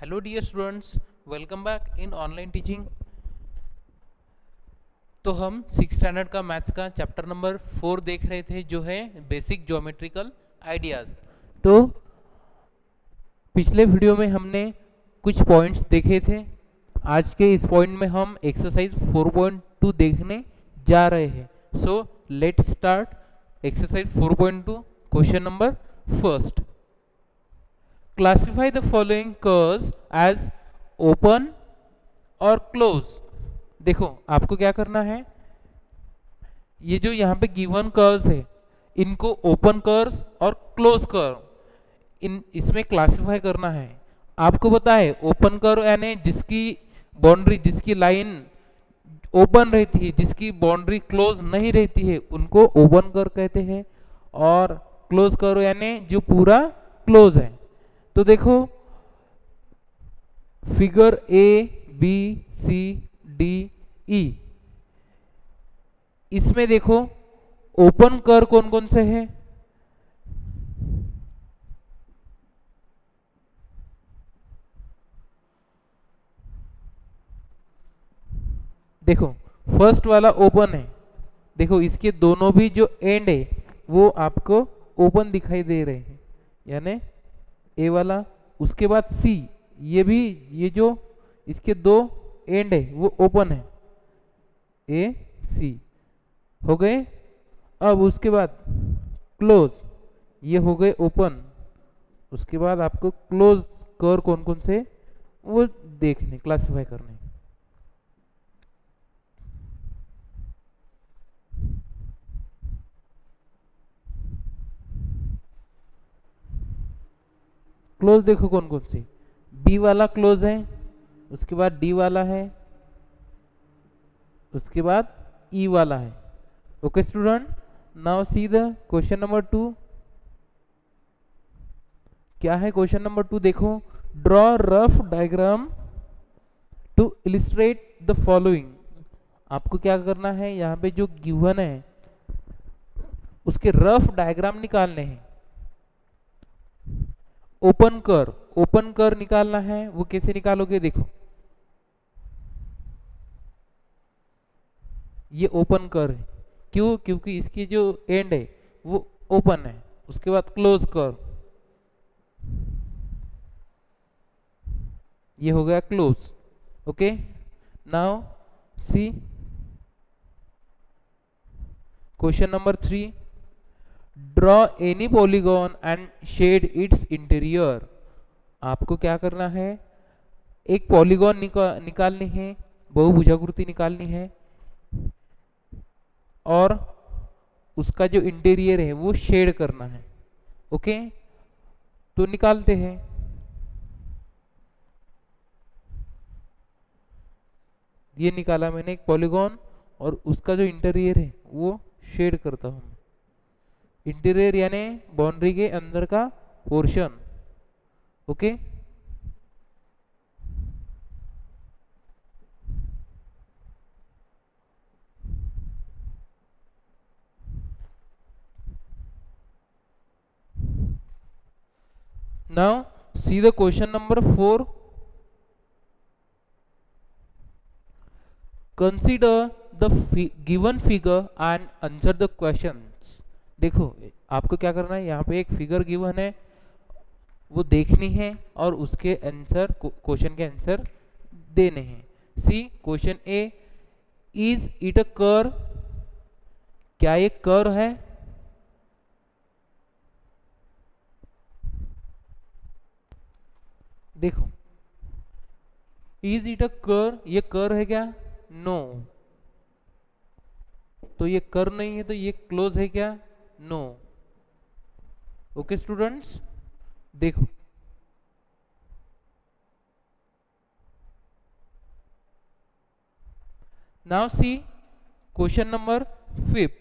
Hello dear students, welcome back in online teaching. तो हम 6 standard का मैथ्स का चैप्टर नंबर 4 देख रहे थे, जो है बेसिक ज्योमेट्रिकल आइडियाज। तो पिछले वीडियो में हमने कुछ पॉइंट्स देखे थे। आज के इस पॉइंट में हम एक्सरसाइज 4.2 देखने जा रहे हैं। So let's start exercise 4.2। Question number first, classify the following curves as open और क्लोज। देखो आपको क्या करना है, ये जो यहाँ पे गिवन कर्व्स है इनको ओपन कर्व्स और क्लोज कर्व इन इसमें क्लासिफाई करना है। आपको पता है ओपन कर्व यानी जिसकी बाउंड्री, जिसकी लाइन ओपन रहती है, जिसकी बाउंड्री क्लोज नहीं रहती है, उनको ओपन कर्व कहते हैं। और क्लोज कर्व यानी जो पूरा क्लोज है। तो देखो figure A B C D E, इसमें देखो ओपन कर्व कौन कौन से हैं। देखो फर्स्ट वाला ओपन है। देखो इसके दोनों भी जो एंड है वो आपको ओपन दिखाई दे रहे हैं, यानी ए वाला। उसके बाद सी, ये भी, ये जो इसके दो एंड है वो ओपन है, ए सी हो गए। अब उसके बाद क्लोज, ये हो गए ओपन। उसके बाद आपको क्लोज कर कौन कौन से वो देखने, क्लासिफाई करने। क्लोज देखो कौन कौन सी, बी वाला क्लोज है, उसके बाद डी वाला है, उसके बाद ई वाला है। Okay student, now see the question number 2। क्या है क्वेश्चन नंबर 2? देखो, draw rough diagram to illustrate the following. आपको क्या करना है, यहाँ पे जो गिवन है उसके रफ डायग्राम निकालने हैं। ओपन कर निकालना है, वो कैसे निकालोगे? देखो ये ओपन कर है, क्यों? क्योंकि इसकी जो एंड है वो ओपन है। उसके बाद क्लोज कर, ये हो गया close. Okay, now see question number 3, draw any polygon and shade its interior. आपको क्या करना है, एक पॉलीगॉन निकालनी है, बहुभुजाकृति निकालनी है, और उसका जो इंटीरियर है वो शेड करना है। ओके, तो निकालते हैं। ये निकाला मैंने एक पॉलीगॉन, और उसका जो इंटीरियर है वो शेड करता हूं। इंटीरियर यानी बाउंड्री के अंदर का portion. Okay, now see the question number 4. Consider the given figure and answer the questions. देखो आपको क्या करना है, यहाँ पे एक फिगर गिवन है वो देखनी है और उसके आंसर, क्वेश्चन के आंसर देने हैं। See question A, is it a curve? क्या ये कर्व है? देखो इज इट अ कर्व, ये कर्व है क्या? नो। तो ये कर्व नहीं है, तो ये क्लोज है क्या? नो। ओके स्टूडेंट्स, देखो now see question number 5,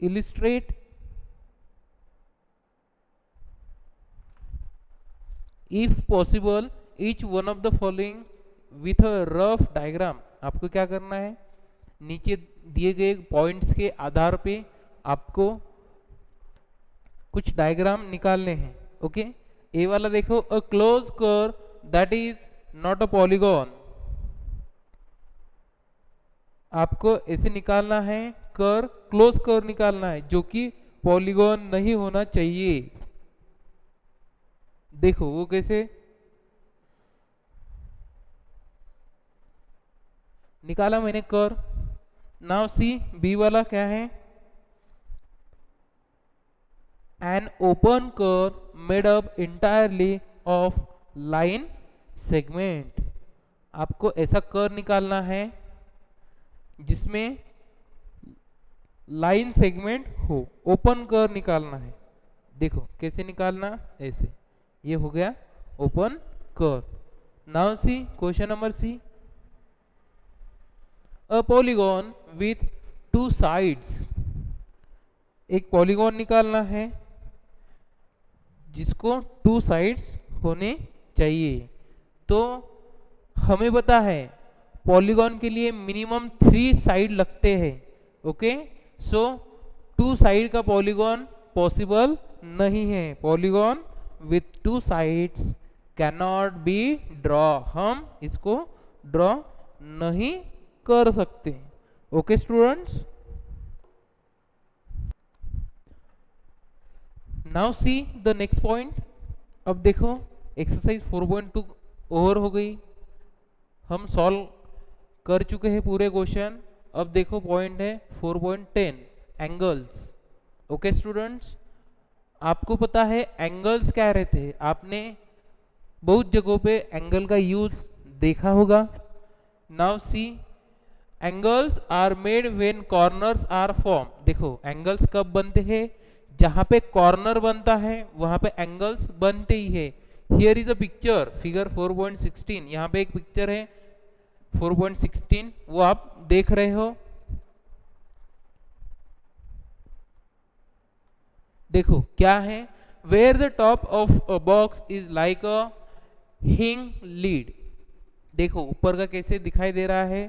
illustrate if possible each one of the following with a rough diagram। आपको क्या करना है, नीचे दिए गए पॉइंट्स के आधार पे आपको कुछ डायग्राम निकालने हैं। ओके, ए वाला देखो, a close curve that is not a polygon. आपको ऐसे निकालना है, कर्व क्लोज कर्व निकालना है जो कि पॉलीगॉन नहीं होना चाहिए। देखो वो कैसे निकाला मैंने कर्व। नाउ सी बी वाला क्या है, an open curve made up entirely of line segment. आपको ऐसा कर्व निकालना है जिसमें लाइन सेगमेंट हो, ओपन कर्व निकालना है। देखो कैसे निकालना, ऐसे, ये हो गया open curve. Now see question number C, a polygon with two sides. एक पॉलीगॉन निकालना है जिसको टू साइड्स होने चाहिए। तो हमें पता है पॉलीगॉन के लिए मिनिमम 3 साइड लगते हैं। ओके, सो 2 साइड का पॉलीगॉन पॉसिबल नहीं है। Polygon with 2 sides can not be draw, हम इसको ड्रॉ नहीं कर सकते। Okay students, now see the next point. अब देखो एक्सरसाइज 4.2 ओवर हो गई, हम सॉल्व कर चुके हैं पूरे क्वेश्चन। अब देखो पॉइंट है 4.10 एंगल्स। ओके स्टूडेंट्स, आपको पता है एंगल्स क्या रहते हैं, आपने बहुत जगहों पे एंगल का यूज देखा होगा। Now see, angles are made when corners are form. देखो एंगल्स कब बनते हैं, जहां पे कॉर्नर बनता है वहां पे एंगल्स बनते ही है। Here is a picture, figure 4.16, यहाँ पे एक पिक्चर है 4.16, वो आप देख रहे हो। देखो क्या है, where the top of a box is like a hinge lid. देखो ऊपर का कैसे दिखाई दे रहा है,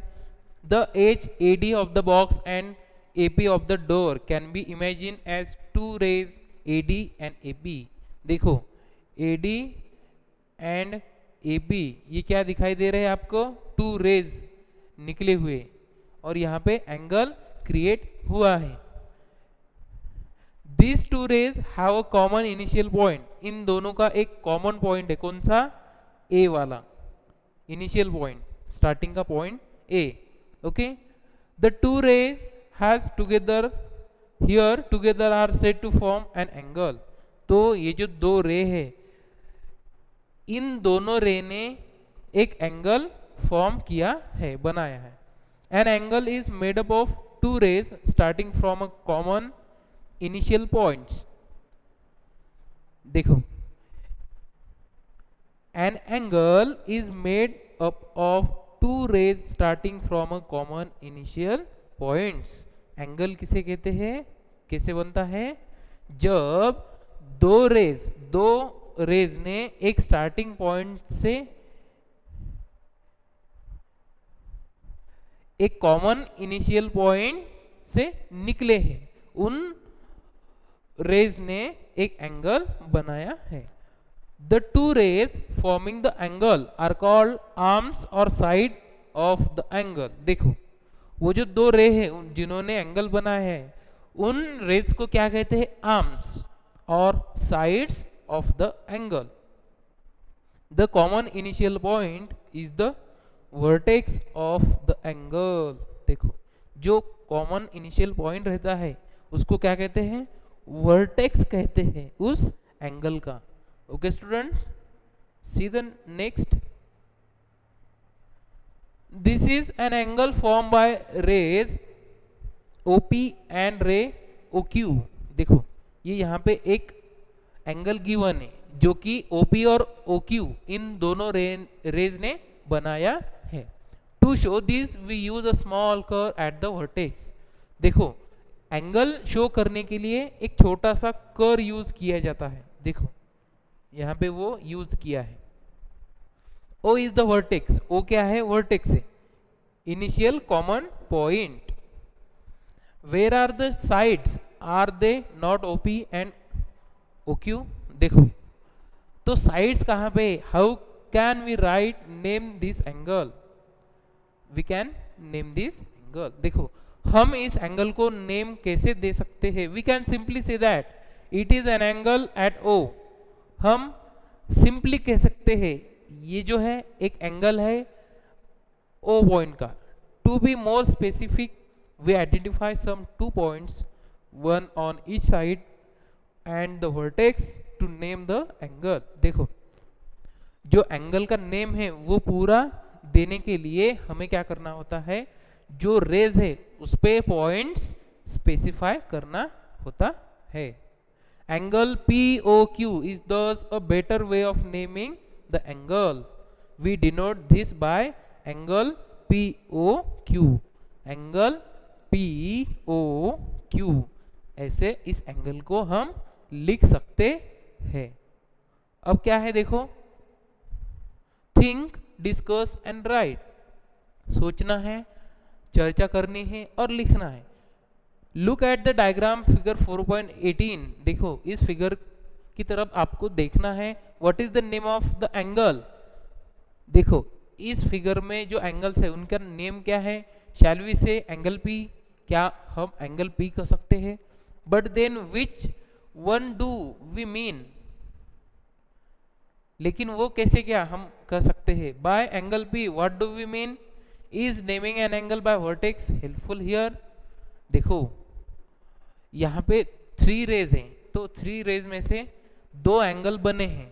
the edge AD of the box and AP of the door can be imagine as 2 rays AD and AP. देखो एडी एंड एपी ये क्या दिखाई दे रहे हैं आपको, 2 रेज निकले हुए, और यहाँ पे एंगल क्रिएट हुआ है। These 2 rays have a common initial point। इन दोनों का एक कॉमन पॉइंट है, कौन सा, ए वाला इनिशियल पॉइंट, स्टार्टिंग का point A. Okay, the 2 rays has together here together are said to form an angle। तो ये जो 2 रे है, इन दोनों रे ने एक एंगल फॉर्म किया है, बनाया है। An angle is made up of 2 rays starting from a common initial points. देखो an angle is made up of 2 rays starting from a common initial points. Angle किसे कहते हैं, कैसे बनता है, जब दो रेज ने एक स्टार्टिंग पॉइंट से एक कॉमन इनिशियल पॉइंट से निकले हैं, उन रेज ने एक एंगल बनाया है। The 2 rays forming the angle are called arms और साइड ऑफ द एंगल। देखो वो जो 2 रे हैं जिन्होंने एंगल बनाया है, उन रेज को क्या कहते हैं, आर्म्स और sides of the angle. The common initial point is the vertex of the angle. देखो जो कॉमन इनिशियल पॉइंट रहता है उसको क्या कहते हैं, वर्टेक्स कहते हैं उस एंगल का। Okay student, see the next. This is an angle form by rays OP and ray OQ. देखो ये यहाँ पे एक एंगल गिवन है जो कि ओपी और ओक्यू इन दोनों रेज ने बनाया है। To show this we use a small curve at the vertex. देखो एंगल शो करने के लिए एक छोटा सा कर्व यूज किया जाता है। देखो यहाँ पे वो यूज किया है। O is the vertex, O क्या है, वर्टेक्स है, initial common point. Where are the sides, are they not OP and OQ। देखो तो साइड्स कहाँ पे, how can we write name this angle, we can name this angle. देखो हम इस एंगल को नेम कैसे दे सकते हैं, we can simply say that it is an angle at O. हम सिंपली कह सकते हैं ये जो है एक एंगल है ओ पॉइंट का। To be more specific we identify some 2 points, one on each side and the vertex to name the angle. देखो जो एंगल का नेम है वो पूरा देने के लिए हमें क्या करना होता है, जो रेज है उस पे पॉइंट्स स्पेसिफाई करना होता है। Angle POQ is thus a better way of naming the angle. We denote this by angle POQ. Angle POQ, ऐसे इस एंगल को हम लिख सकते हैं। अब क्या है देखो, थिंक, डिस्कस एंड राइट, सोचना है, चर्चा करनी है और लिखना है। Look at the diagram figure 4.18। देखो इस फिगर की तरफ आपको देखना है, what is the name of the angle. देखो इस फिगर में जो एंगल्स है उनका नेम क्या है, shall we say angle P, क्या हम एंगल P कह सकते हैं, but then which one do we mean, लेकिन वो कैसे क्या हम कह सकते हैं, बाय angle P what do we mean, is naming an angle by vertex helpful here. देखो यहाँ पे 3 रेज हैं, तो 3 रेज में से 2 एंगल बने हैं,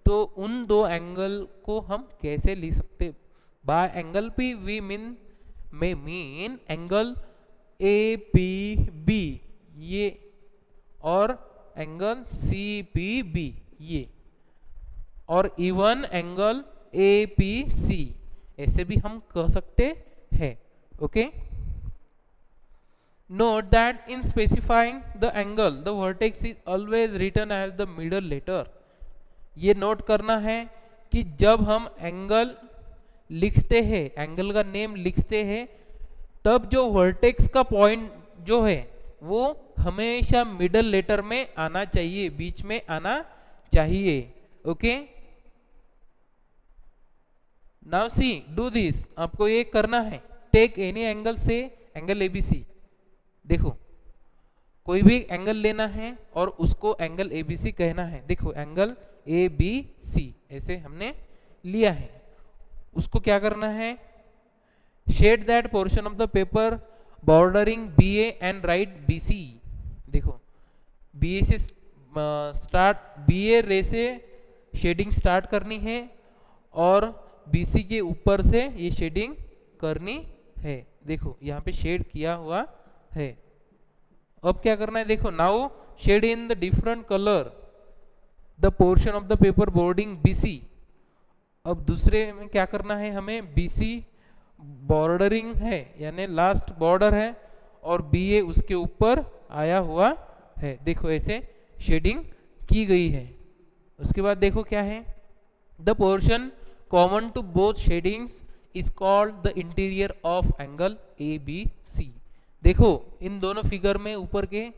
तो उन 2 एंगल को हम कैसे लिख सकते, by angle P we mean angle APB ये और एंगल CPB ये, और इवन एंगल APC ऐसे भी हम कह सकते हैं। Okay, note that in specifying the angle the vertex is always written as the middle letter। ये नोट करना है कि जब हम एंगल लिखते हैं, एंगल का नेम लिखते हैं, तब जो वर्टेक्स का पॉइंट जो है वो हमेशा मिडल लेटर में आना चाहिए, बीच में आना चाहिए। Okay, now C do this, आपको ये करना है, टेक एनी एंगल से एंगल ABC। देखो कोई भी एंगल लेना है और उसको एंगल ABC कहना है। देखो एंगल ABC ऐसे हमने लिया है, उसको क्या करना है, shade that portion of the paper bordering BA and right BC। देखो BA से स्टार्ट, BA रे से शेडिंग स्टार्ट करनी है और BC के ऊपर से ये शेडिंग करनी है। देखो यहाँ पे शेड किया हुआ है। अब क्या करना है, देखो now shade in the different colour the portion of the paper bordering BC। अब दूसरे में क्या करना है, हमें BC बॉर्डरिंग है यानी लास्ट बॉर्डर है और BA उसके ऊपर आया हुआ है। देखो ऐसे शेडिंग की गई है। उसके बाद देखो क्या है, the portion common to both shadings is called the interior of angle ABC। देखो इन दोनों फिगर में ऊपर के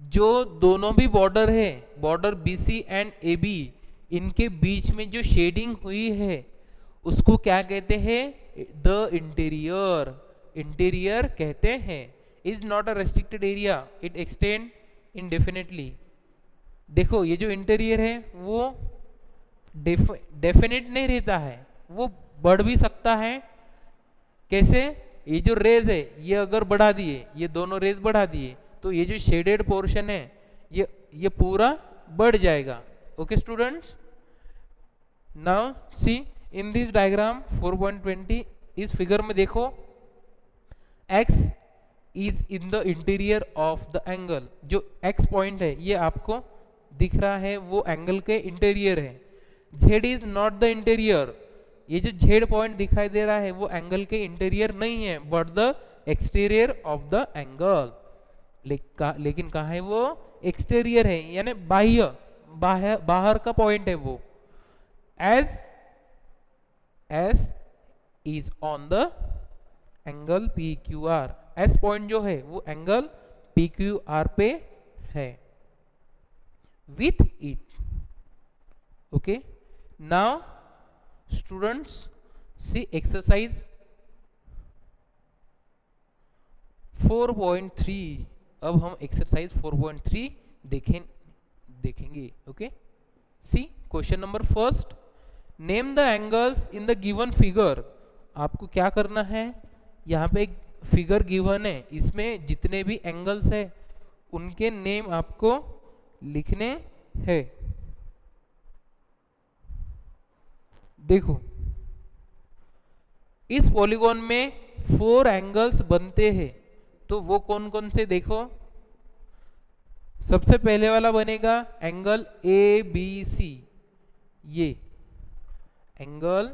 जो दोनों भी बॉर्डर है, बॉर्डर BC एंड AB, इनके बीच में जो शेडिंग हुई है उसको क्या कहते हैं, द इंटीरियर, इंटीरियर कहते हैं। Is not a restricted area, it extend indefinitely. देखो ये जो इंटीरियर है वो डेफिनेट नहीं रहता है, वो बढ़ भी सकता है। कैसे, ये जो रेज है ये अगर बढ़ा दिए, ये दोनों रेज बढ़ा दिए, तो ये जो शेडेड पोर्शन है ये पूरा बढ़ जाएगा। Okay students, now see in this diagram 4.20, इस फिगर में देखो x is in the interior of the angle. जो x पॉइंट है ये आपको दिख रहा है वो एंगल के इंटीरियर है। z is not the interior, ये जो z पॉइंट दिखाई दे रहा है वो एंगल के इंटीरियर नहीं है but the exterior of the angle. लेकिन कहाँ है वो, एक्सटीरियर है यानी बाह्य, बाहर का पॉइंट है वो। S is on the angle PQR, S point जो है वो एंगल PQR पे है। with it. Okay, now students see exercise 4.3. अब हम एक्सरसाइज 4.3 देखेंगे. Okay, see question number first, name the angles in the given figure. आपको क्या करना है, यहाँ पे एक फिगर गिवन है, इसमें जितने भी एंगल्स है उनके नेम आपको लिखने हैं. देखो, इस पॉलीगॉन में 4 एंगल्स बनते हैं, तो वो कौन कौन से देखो. सबसे पहले वाला बनेगा एंगल ए बी सी. ये एंगल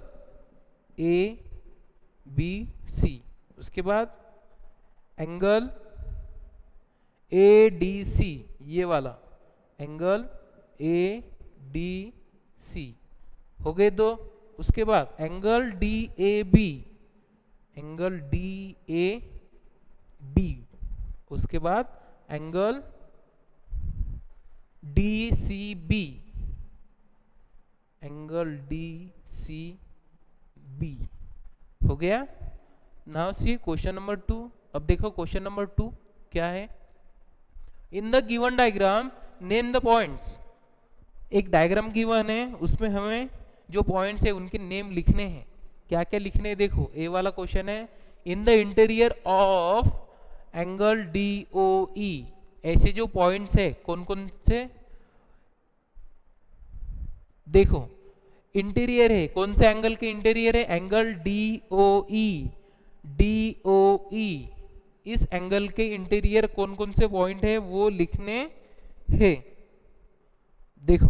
ए बी सी. उसके बाद एंगल ए डी सी, ये वाला एंगल ए डी सी हो गए दो. उसके बाद angle D A B, angle D A B. उसके बाद angle D C B, angle D C B हो गया. Now see question number 2. अब देखो क्वेश्चन नंबर 2 क्या है. In the given diagram name the points. एक डायग्राम गिवन है, उसमें हमें जो पॉइंट्स है उनके नेम लिखने हैं. क्या क्या लिखने हैं, देखो ए वाला क्वेश्चन है, in the interior of angle D O E. ऐसे जो पॉइंट्स है कौन कौन से, देखो इंटीरियर है, कौन से एंगल के इंटीरियर है, एंगल डी ओ ई. डी ओ ई, इस एंगल के इंटीरियर कौन कौन से पॉइंट है वो लिखने हैं. देखो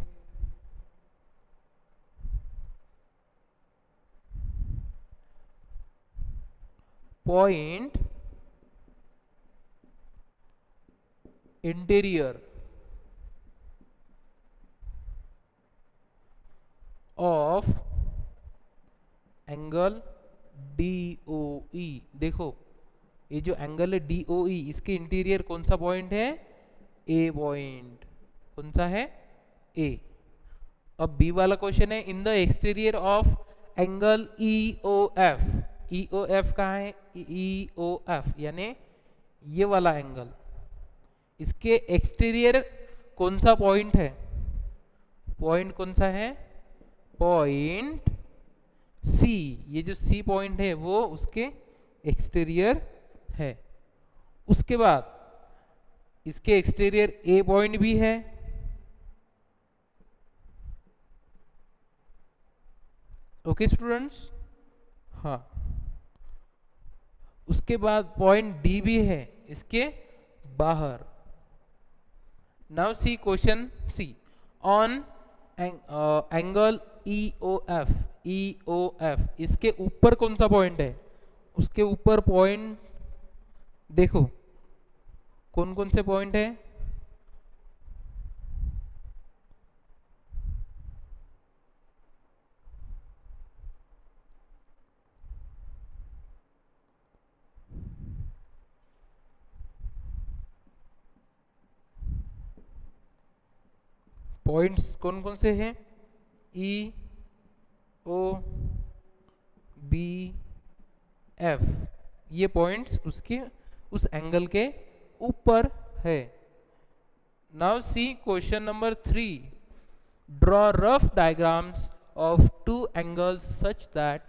point interior of angle D O E. देखो ये जो एंगल है डी ओ ई, इसके इंटीरियर कौन सा पॉइंट है, ए पॉइंट. कौन सा है, ए. अब बी वाला क्वेश्चन है, in the exterior of angle E O F. E O F कहाँ है, ई ओ एफ यानी ये वाला एंगल, इसके एक्सटीरियर कौन सा पॉइंट है, पॉइंट कौन सा है, पॉइंट सी. ये जो सी पॉइंट है वो उसके एक्सटीरियर है. उसके बाद इसके एक्सटीरियर ए पॉइंट भी है. ओके स्टूडेंट्स, हाँ. उसके बाद पॉइंट डी भी है इसके बाहर. Now see question C, on angle E O F. E O F, इसके ऊपर कौन सा पॉइंट है, उसके ऊपर पॉइंट देखो कौन कौन से पॉइंट है. पॉइंट्स कौन कौन से हैं, ई ओ बी एफ. ये पॉइंट्स उसके उस एंगल के ऊपर है. Now see question number 3, draw rough diagrams of two angles such that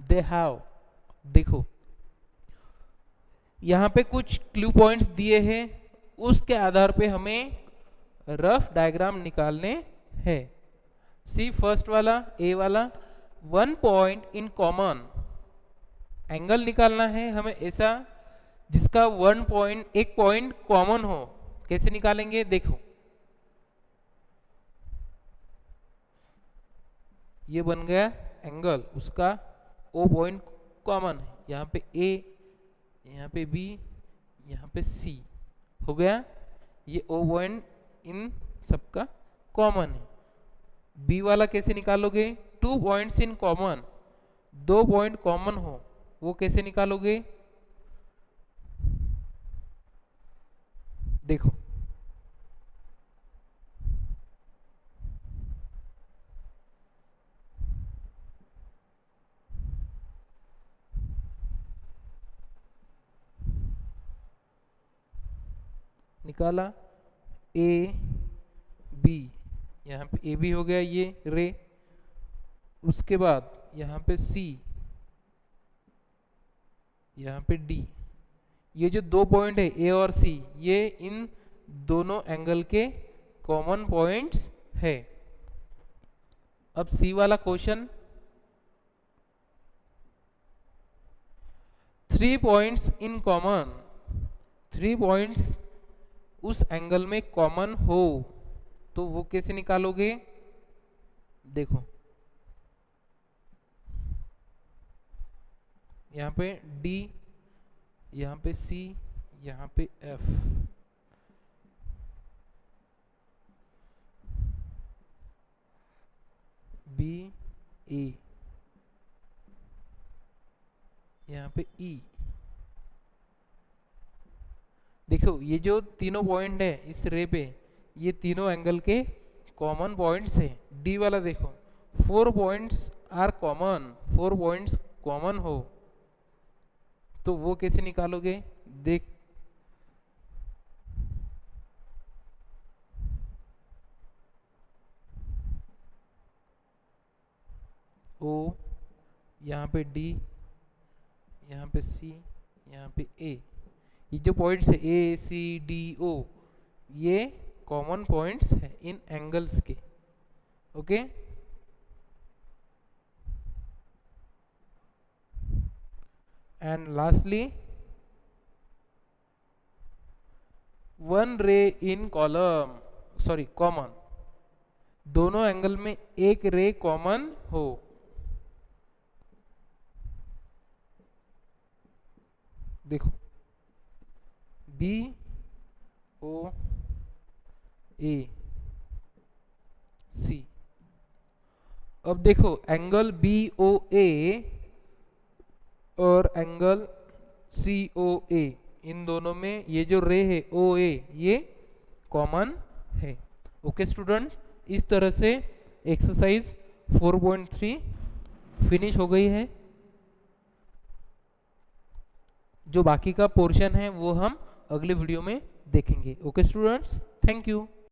they have. देखो यहाँ पे कुछ क्लू पॉइंट्स दिए हैं, उसके आधार पे हमें रफ डायग्राम निकालने हैं. सी फर्स्ट वाला ए वाला, one point in common. Angle निकालना है हमें ऐसा जिसका वन पॉइंट, एक पॉइंट कॉमन हो. कैसे निकालेंगे, देखो ये बन गया एंगल, उसका ओ पॉइंट कॉमन है. यहाँ पे ए, यहाँ पे बी, यहाँ पे सी हो गया. ये ओ पॉइंट इन सबका कॉमन है. बी वाला कैसे निकालोगे, टू पॉइंट्स इन कॉमन. दो पॉइंट कॉमन हो वो कैसे निकालोगे, देखो निकाला, ए बी, यहाँ पे ए बी हो गया ये रे, उसके बाद यहाँ पे सी, यहाँ पे डी। ये जो दो पॉइंट है ए और सी, ये इन दोनों एंगल के कॉमन पॉइंट्स है। अब सी वाला question, 3 points in common, 3 points उस एंगल में कॉमन हो तो वो कैसे निकालोगे? देखो यहाँ पे डी, यहाँ पे सी, यहाँ पे एफ। बी ए, यहाँ पे ई। देखो ये जो तीनों पॉइंट है इस रे पे, ये तीनों एंगल के कॉमन पॉइंट्स है। डी वाला देखो 4 points are common, 4 points common हो तो वो कैसे निकालोगे? देख ओ, यहाँ पे डी, यहाँ पे सी, यहाँ पे ए। ये जो पॉइंट्स है ए सी डी ओ, ये कॉमन पॉइंट्स है इन एंगल्स के। ओके, एंड लास्टली 1 रे इन कॉलम, सॉरी कॉमन, दोनों एंगल में एक रे कॉमन हो। देखो बी ओ ए सी। अब देखो एंगल बी ओ ए और एंगल सी ओ ए, इन दोनों में ये जो रे है ओ ए, ये कॉमन है। ओके स्टूडेंट, इस तरह से एक्सरसाइज 4.3 फिनिश हो गई है। जो बाकी का पोर्शन है वो हम अगले वीडियो में देखेंगे। Okay students, thank you.